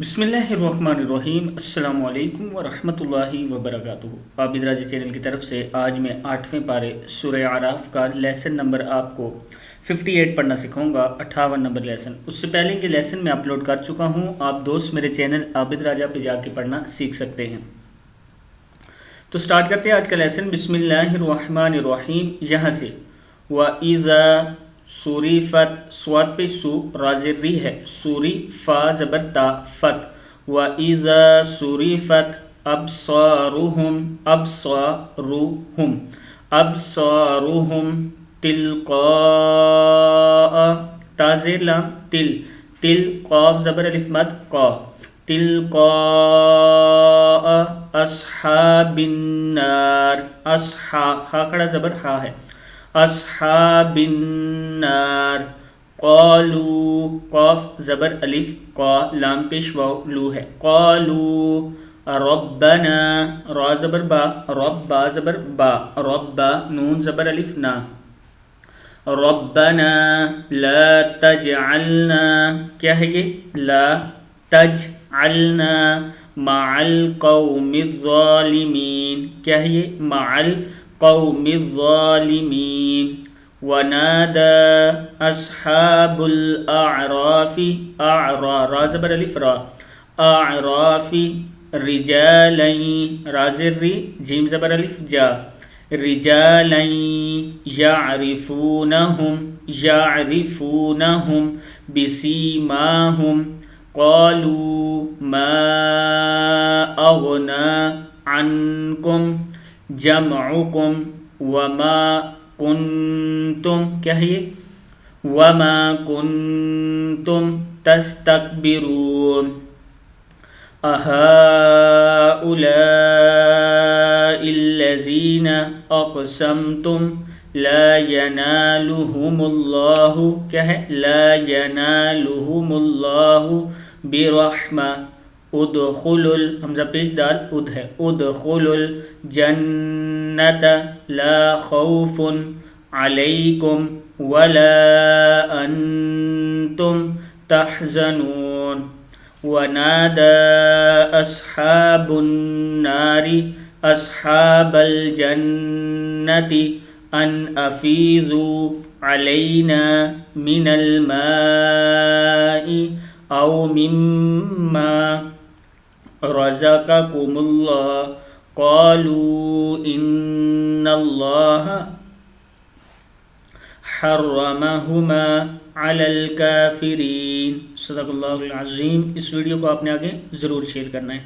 بسم اللہ الرحمن الرحیم۔ السلام علیکم ورحمۃ اللہ وبرکاتہ۔ عابد راجی چینل کی طرف سے آج میں 8ویں پارے سورہ عراف کا لیسن نمبر آپ کو 58 پڑھنا سکھاؤں گا، 58 نمبر لیسن۔ اس سے پہلے کہ لیسن میں اپلوڈ کر چکا ہوں، آپ دوست میرے چینل عابد راجہ پہ جا کے پڑھنا سیکھ سکتے ہیں۔ تو سٹارٹ کرتے ہیں آج کا لیسن۔ بسم اللہ الرحمن الرحیم، یہاں سے وَإِذَا صُرِفَتْ، سواد پہ سو رازر ری ہے، سوری فا زبر تا فت، وَإِذَا صُرِفَتْ أَبْصَارُهُمْ، أَبْصَارُهُمْ أَبْصَارُهُمْ تِلْقَاءَ، تا زیر لام تل، تل قاف زبر الف مد قا، تلقاء اصحاب النار، اصحاب ہا کھڑا زبر ہا ہے، اصحاب النار، قالوا قاف زبر الف قا لام پیش واو لو ہے، قالوا ربنا را زبر با، رب زبر با، رب نون زبر الف نا، ربنا لا تجعلنا، کیا ہے یہ لا تجعلنا مع القوم الظالمین، کیا ہے یہ مع القوم الظالمین، ونادى اصحاب الاعراف، اعرا را زبر الف را، اعراف رجالا، را زر ری جیم زبر الف جا، رجالا يعرفونهم، يعرفونهم بسيماهم، قالوا ما أغنى عنكم جمعكم وما کنتم، کیا ہے یہ وما کنتم تستکبرون، أهؤلاء الذين أقسمتم لا ينالهم الله، کیا ہے لا ينالهم الله برحمة، ادخلوا حمزہ پیش دال اد ہے، ادخلوا الجنة لا خوف عليكم ولا أنتم تحزنون، ونادى أصحاب النار أصحاب الجنة أن أفيضوا علينا من الماء أو مما رزقكم الله، قالوا إن الله حرمهما على الكافرين۔ صدق اللہ العظیم۔ اس ویڈیو کو آپ نے آگے ضرور شیئر کرنا ہے۔